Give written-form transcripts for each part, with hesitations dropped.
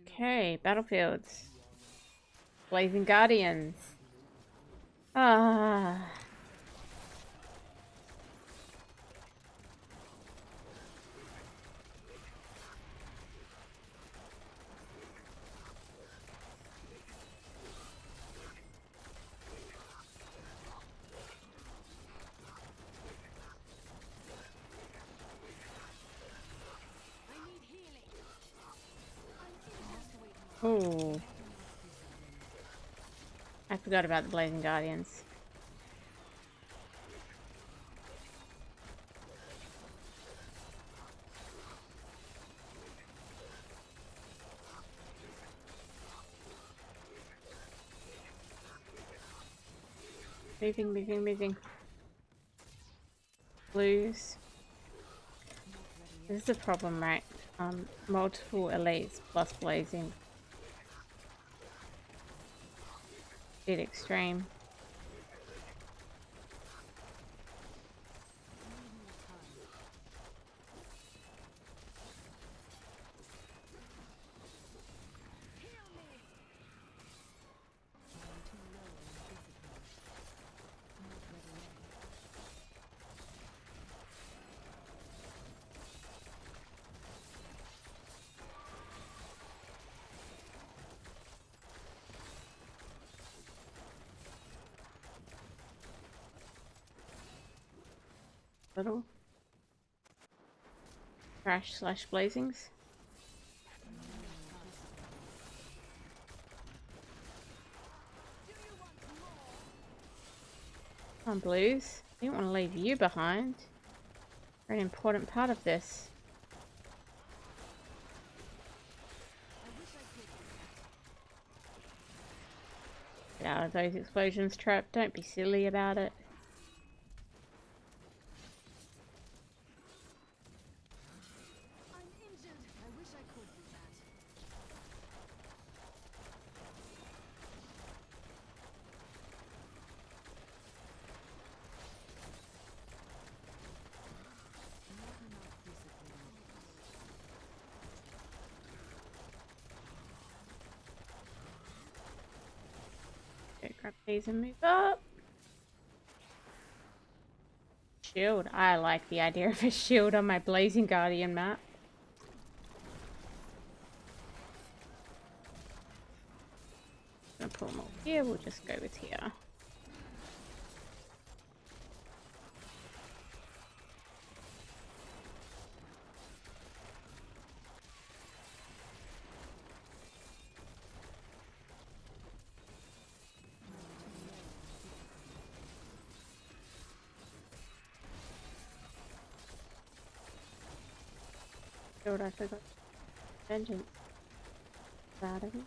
Okay, battlefields. Blazing Guardians. Ah. Oh. I forgot about the Blazing Guardians. Moving. Blues. This is a problem, right? Multiple elites plus blazing. Bit extreme. Little crash slash blazings. Come on, blues. I didn't want to leave you behind. You're an important part of this. Get out of those explosions, Trap. Don't be silly about it. Go grab these and move up. Shield. I like the idea of a shield on my Blazing Guardian map. I'm gonna pull them all here. We'll just go with here. Shield, I forgot. Vengeance. Out of it.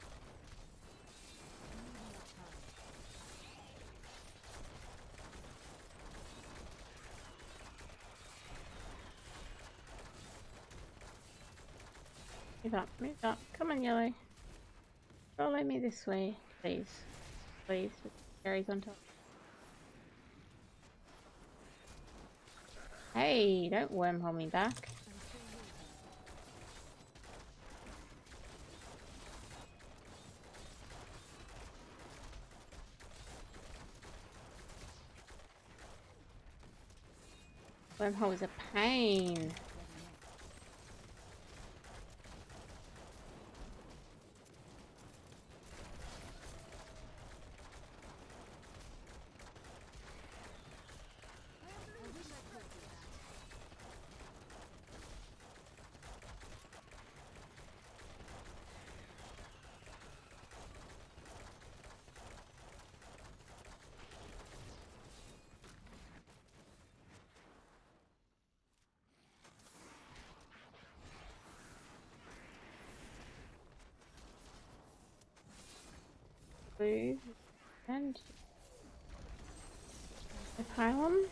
Move up. Come on, yellow. Follow me this way, please. Please, with berries on top. Hey, don't wormhole me back. Wormhole is a pain. Blue and the pylon.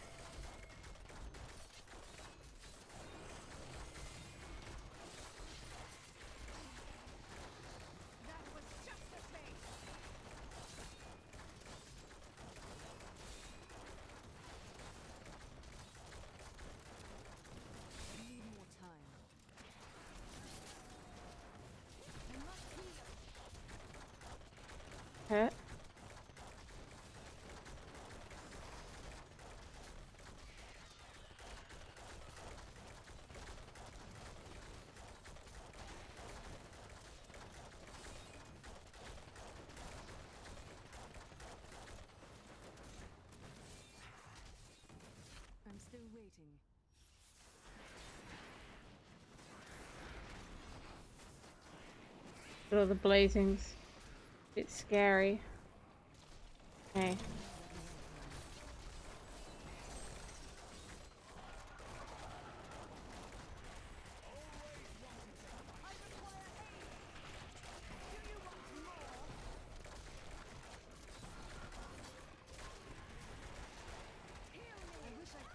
Hurt. I'm still waiting. All the blazings. It's scary. Okay.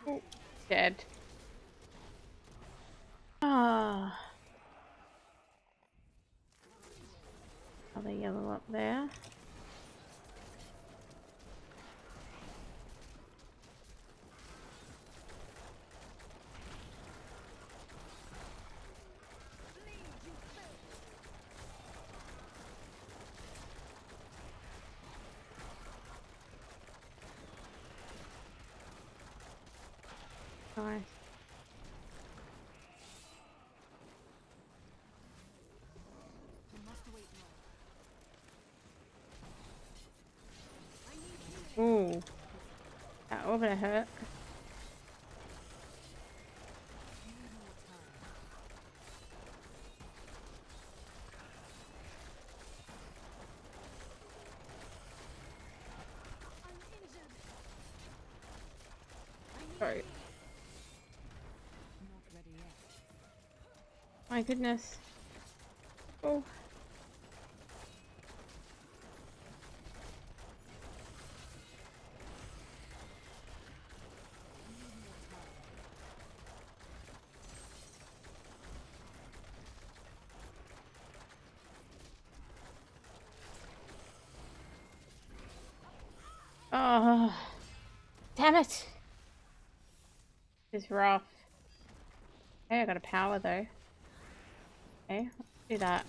Oh, dead. Ah. Another yellow up there. Nice. You must wait long. Ooh. That all gonna hurt. Sorry. Not ready yet. My goodness. Oh. Oh. Damn it. This is rough. Okay, I got a power though. Okay, let's do that.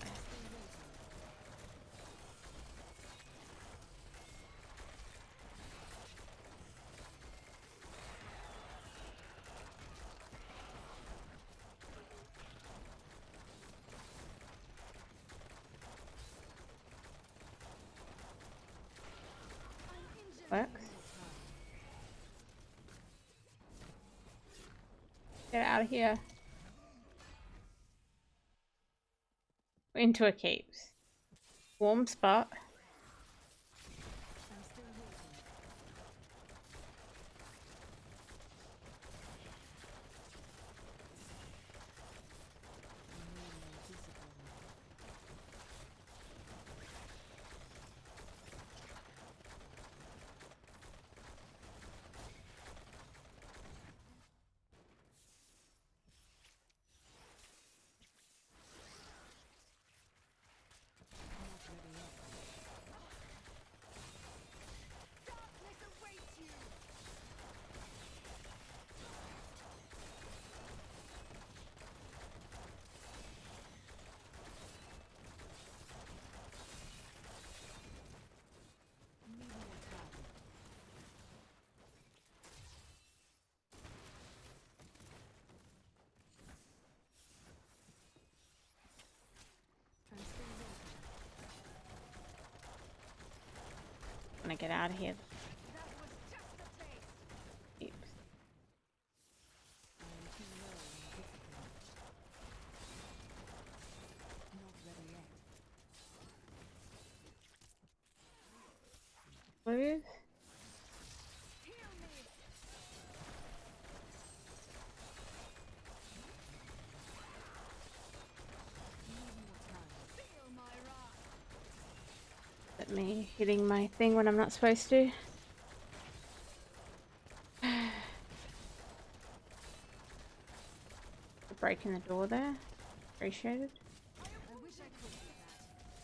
Works. Get out of here. Into a caves. Warm spot. I'm still waiting. I'm gonna get out of here. Oops. Move. At me hitting my thing when I'm not supposed to. For breaking the door there. Appreciated.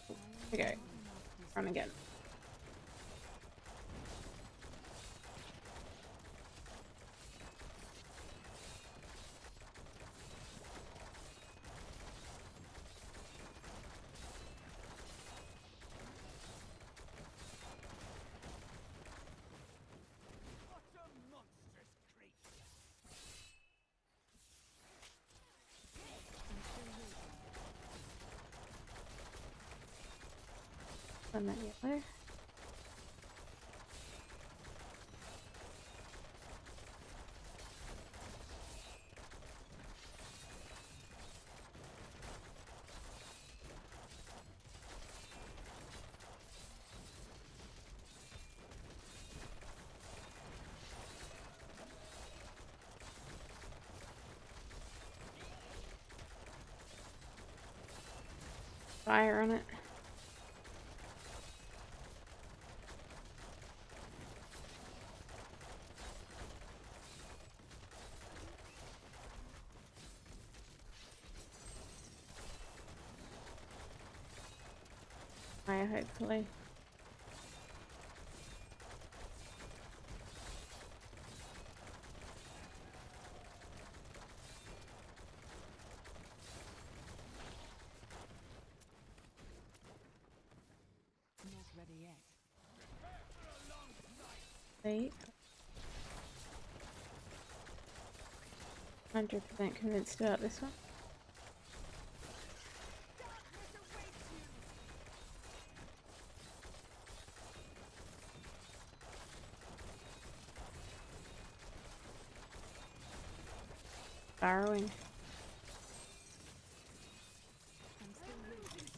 Here we go. Run again. On that yellow. Fire on it. Fire, hopefully. Not ready yet. Wait. 100% convinced about this one. Borrowing. I'm still waiting.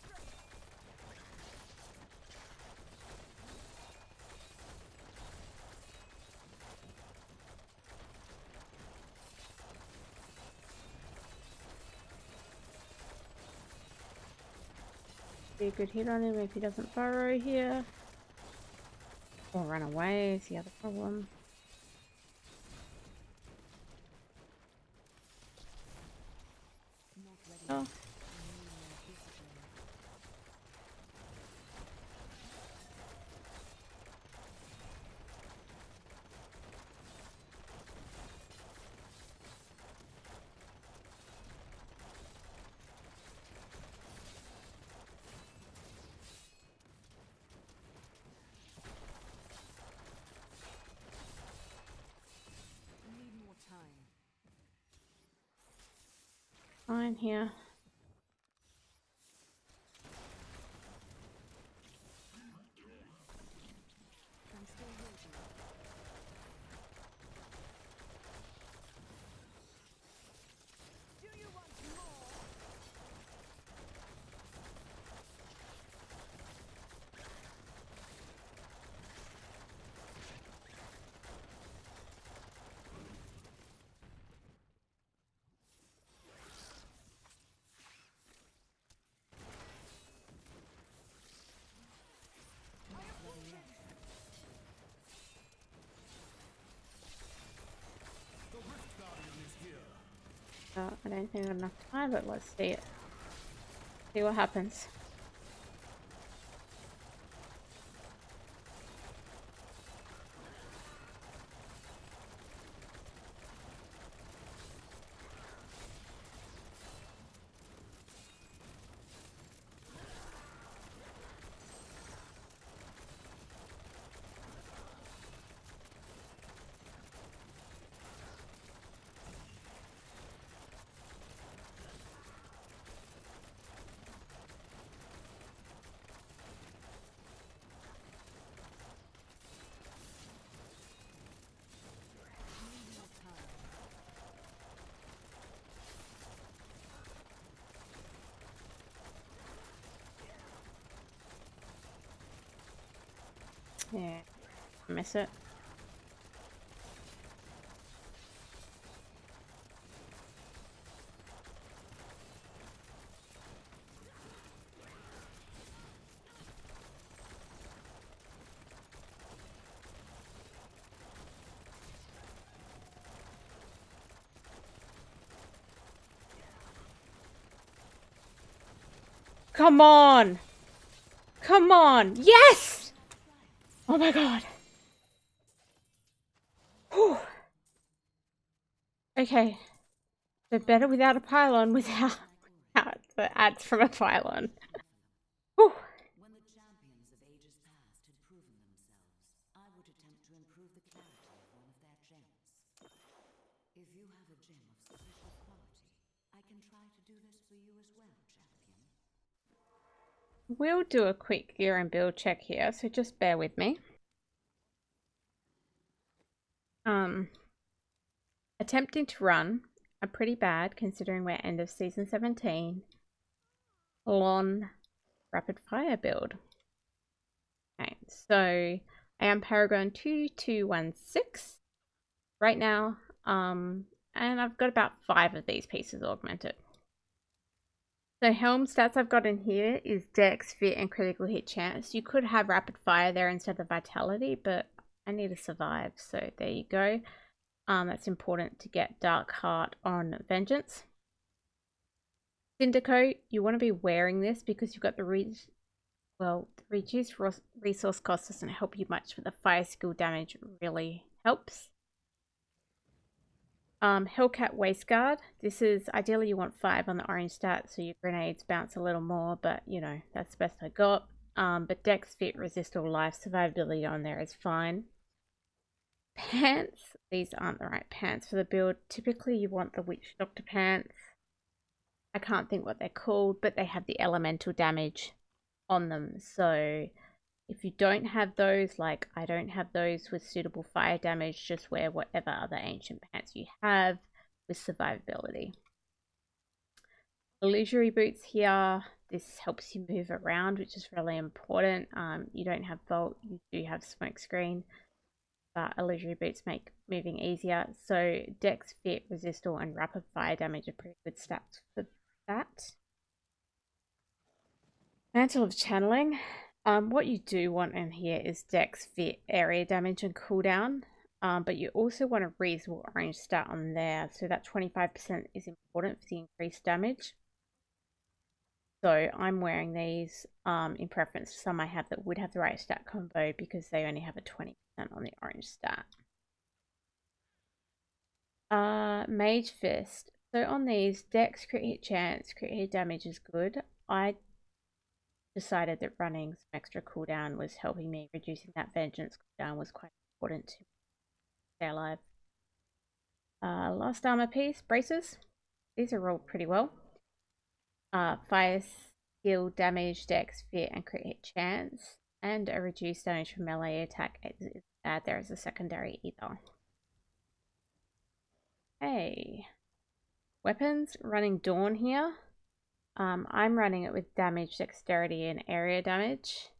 Be a good hit on him if he doesn't burrow here. Or run away is the other problem. Not ready Oh. yet. I need more discipline. I need more time. Fine here. I'm still waiting. Do you want more? Not ready yet. I don't think I have enough time, but let's see it. See what happens. I need more time. Yeah. Miss it. Come on! Come on! Yes! Oh my god. Whew. Okay. So better without a pylon without the ads from a pylon. Whew. When the champions of ages past had proven themselves, I would attempt to improve the clarity of one of their gems. If you have a gem of sufficient quality, I can try to do this for you as well, champion. We'll do a quick gear and build check here, so just bear with me. Attempting to run are pretty bad considering we're end of season 17. LoN rapid fire build. Okay, so I am Paragon 2216 right now, and I've got about 5 of these pieces augmented. So helm stats I've got in here is Dex, Fit, and critical hit chance. You could have rapid fire there instead of vitality, but I need to survive, so there you go. That's important to get Dark Heart on Vengeance. Syndico, you want to be wearing this because you've got the reduced resource cost doesn't help you much, but the fire skill damage really helps. Hellcat Waistguard. This is ideally you want 5 on the orange stat, so your grenades bounce a little more, but you know, that's the best I got. But Dex, Fit, Resist, or Life survivability on there is fine. Pants. These aren't the right pants for the build. Typically you want the Witch Doctor pants. I can't think what they're called, but they have the elemental damage on them. So if you don't have those, like I don't have those with suitable fire damage, just wear whatever other ancient pants you have with survivability. Illusory boots here. This helps you move around, which is really important. You don't have Vault, you do have Smoke Screen, but illusory boots make moving easier. So Dex, Fit, Resistal, and Rapid Fire damage are pretty good stats for that. Mantle of Channeling. What you do want in here is Dex, Fit, area damage, and cooldown. But you also want a reasonable orange stat on there. So that 25% is important for the increased damage. So I'm wearing these in preference to some I have that would have the right stat combo because they only have a 20% on the orange stat. Mage Fist. So on these, Dex, crit hit chance, crit hit damage is good. I decided that running some extra cooldown was helping me. Reducing that vengeance cooldown was quite important to stay alive. Last armor piece, braces. These are rolled pretty well. Fire skill, damage, Dex, Fit, and crit hit chance, and a reduced damage from melee attack is add there as a secondary either. Hey, weapons, running Dawn here. I'm running it with damage, dexterity, and area damage.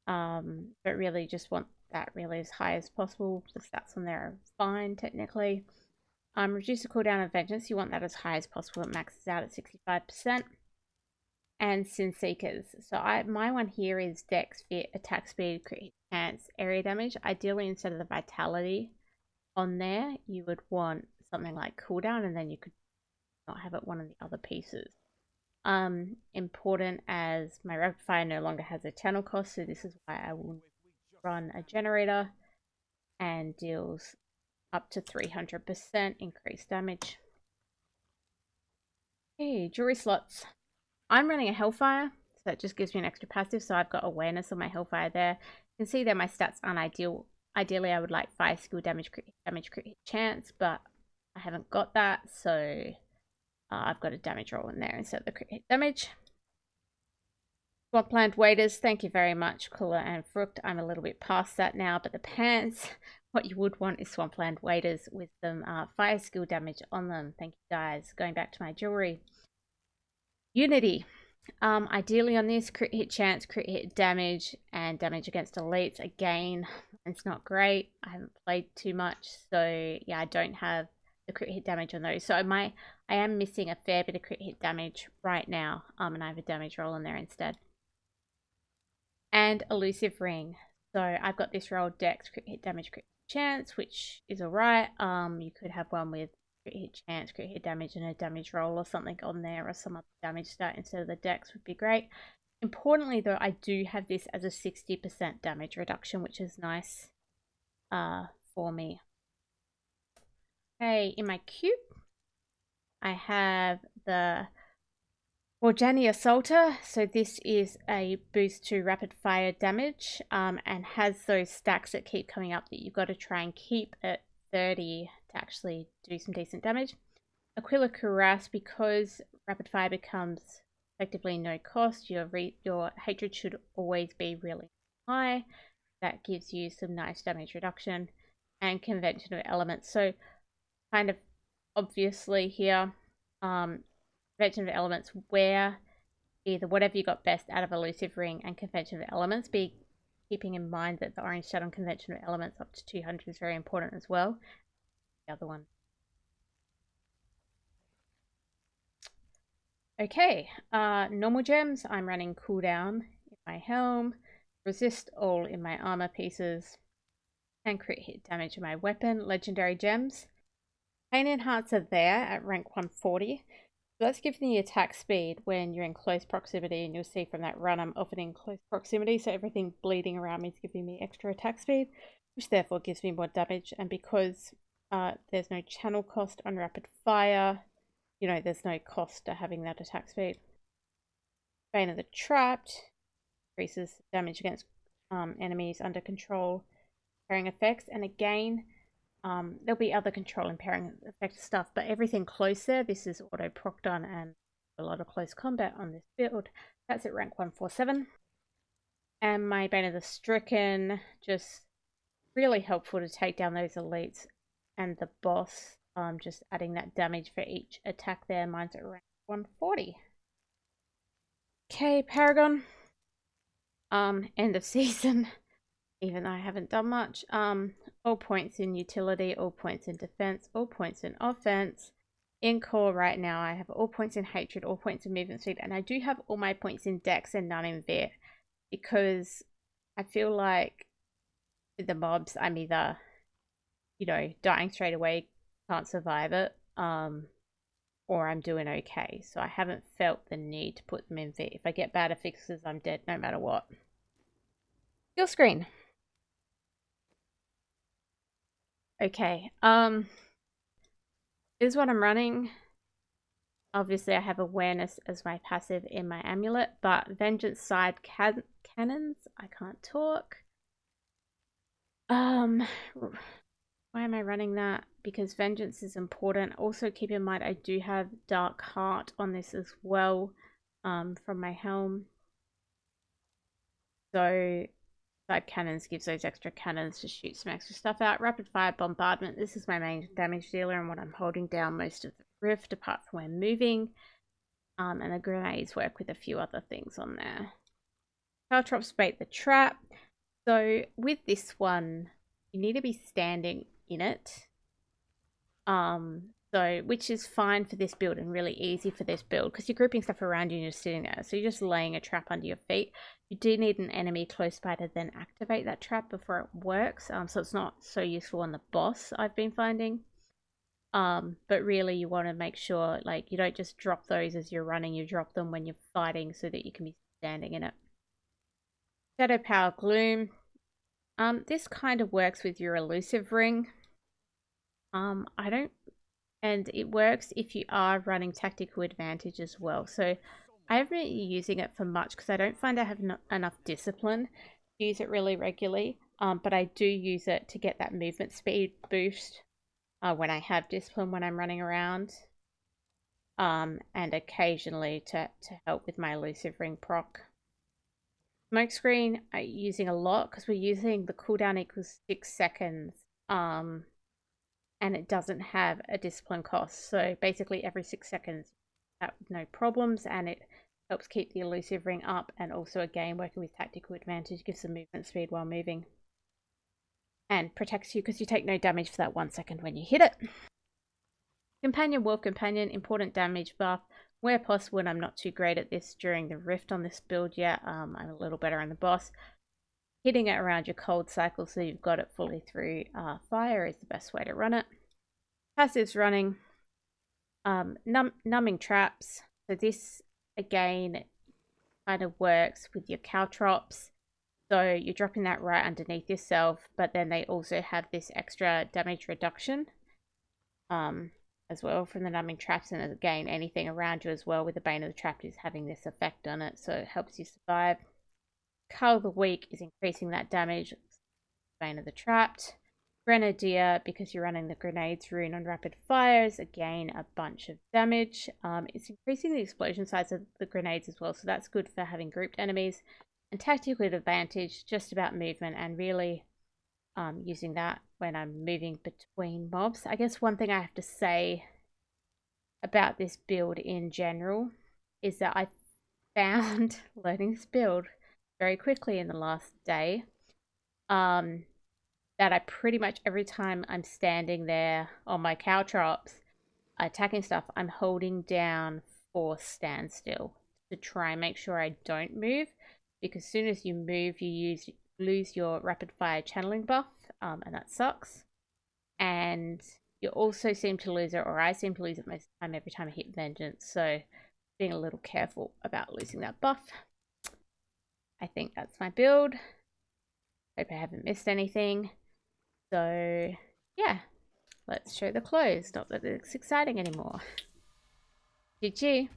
But really just want that really as high as possible. The stats on there are fine technically. Reduce the cooldown of Vengeance. You want that as high as possible. It maxes out at 65%. And Sin Seekers. So my one here is Dex, Fit, Attack Speed, Crit Chance, Area Damage. Ideally, instead of the Vitality on there, you would want something like cooldown, and then you could not have it one of the other pieces. Important as my rapid fire no longer has a channel cost, so this is why I will run a generator and deals up to 300% increased damage. Okay, jewelry slots. I'm running a Hellfire, so that just gives me an extra passive, so I've got awareness of my Hellfire there. You can see that my stats aren't ideal. Ideally, I would like fire skill, damage, crit hit chance, but I haven't got that, so I've got a damage roll in there instead of the crit hit damage. Swampland Waders, thank you very much, Cooler and Fruct. I'm a little bit past that now, but the pants, what you would want is Swampland Waders with some fire skill damage on them. Thank you guys. Going back to my jewelry. Unity. Ideally on this, crit hit chance, crit hit damage, and damage against elites. Again, it's not great. I haven't played too much, so yeah, I don't have the crit hit damage on those. So I am missing a fair bit of crit hit damage right now, and I have a damage roll in there instead. And Elusive Ring. So I've got this roll Dex, crit hit damage, crit hit chance, which is alright. You could have one with crit hit chance, crit hit damage, and a damage roll or something on there, or some other damage stat instead of the Dex would be great. Importantly though, I do have this as a 60% damage reduction, which is nice for me. Okay, in my cube, I have the Orjani Assaulter. So this is a boost to rapid fire damage, and has those stacks that keep coming up that you've got to try and keep at 30 to actually do some decent damage. Aquila Cuirass, because rapid fire becomes effectively no cost. Your hatred should always be really high. That gives you some nice damage reduction. And convention of elements. So kind of obviously here, convention of elements where either whatever you got best out of elusive ring and convention of elements, be keeping in mind that the orange stat on convention of elements up to 200 is very important as well. The other one. Okay, normal gems, I'm running cooldown in my helm, resist all in my armor pieces, and crit hit damage in my weapon. Legendary gems, pain and hearts are there at rank 140. So that's giving the attack speed when you're in close proximity, and you'll see from that run I'm often in close proximity, so everything bleeding around me is giving me extra attack speed, which therefore gives me more damage. And because there's no channel cost on rapid fire, you know, there's no cost to having that attack speed. Bane of the Trapped increases damage against enemies under control, pairing effects, and again, there'll be other control and pairing effect stuff, but everything close there, this is auto procced on, and a lot of close combat on this build. That's at rank 147. And my Bane of the Stricken, just really helpful to take down those elites and the boss. Just adding that damage for each attack there. Mine's at rank 140. Okay, Paragon. End of season. Even though I haven't done much. All points in utility, all points in defense, all points in offense. In core right now, I have all points in hatred, all points in movement speed, and I do have all my points in dex and none in vit, because I feel like with the mobs, I'm either, you know, dying straight away, can't survive it, or I'm doing okay. So I haven't felt the need to put them in vit. If I get bad affixes, I'm dead no matter what. Skill screen. Okay, here's what I'm running. Obviously, I have awareness as my passive in my amulet, but vengeance side cannons, I can't talk. Why am I running that? Because vengeance is important. Also, keep in mind I do have dark heart on this as well, from my helm. So side cannons gives those extra cannons to shoot some extra stuff out. Rapid fire bombardment. This is my main damage dealer and what I'm holding down most of the rift, apart from when moving. And the grenades work with a few other things on there. Caltrops bait the trap. So with this one, you need to be standing in it. Which is fine for this build and really easy for this build, because you're grouping stuff around you and you're sitting there. So you're just laying a trap under your feet. You do need an enemy close by to then activate that trap before it works. So it's not so useful on the boss, I've been finding. But really you want to make sure, like, you don't just drop those as you're running, you drop them when you're fighting so that you can be standing in it. Shadow Power Gloom. This kind of works with your elusive ring. And it works if you are running tactical advantage as well. So I haven't been using it for much because I don't find I have enough discipline to use it really regularly. But I do use it to get that movement speed boost when I have discipline when I'm running around. And occasionally to help with my elusive ring proc. Smokescreen I'm using a lot because we're using the cooldown equals 6 seconds. And it doesn't have a discipline cost. So basically every 6 seconds, no problems, and it helps keep the elusive ring up, and also again working with tactical advantage gives some movement speed while moving. And protects you because you take no damage for that 1 second when you hit it. Companion, Wolf Companion, important damage buff. Where possible, and I'm not too great at this during the rift on this build yet. I'm a little better on the boss. Hitting it around your cold cycle so you've got it fully through fire is the best way to run it. Passives running. Numbing traps. So this again kind of works with your caltrops. So you're dropping that right underneath yourself, but then they also have this extra damage reduction as well from the numbing traps, and again anything around you as well with the Bane of the Trapped is having this effect on it, so it helps you survive. Cull the Weak is increasing that damage. Bane of the Trapped. Grenadier, because you're running the grenades rune on rapid fires, again a bunch of damage. It's increasing the explosion size of the grenades as well, so that's good for having grouped enemies. And tactical advantage, just about movement, and really using that when I'm moving between mobs. I guess one thing I have to say about this build in general is that I found learning this build very quickly in the last day. That I pretty much every time I'm standing there on my caltrops attacking stuff, I'm holding down for standstill to try and make sure I don't move, because as soon as you move, you lose your rapid fire channeling buff, and that sucks. And you also seem to lose it, or I seem to lose it most of the time every time I hit vengeance. So being a little careful about losing that buff. I think that's my build. Hope I haven't missed anything. So yeah, let's show the clothes. Not that it's exciting anymore. GG.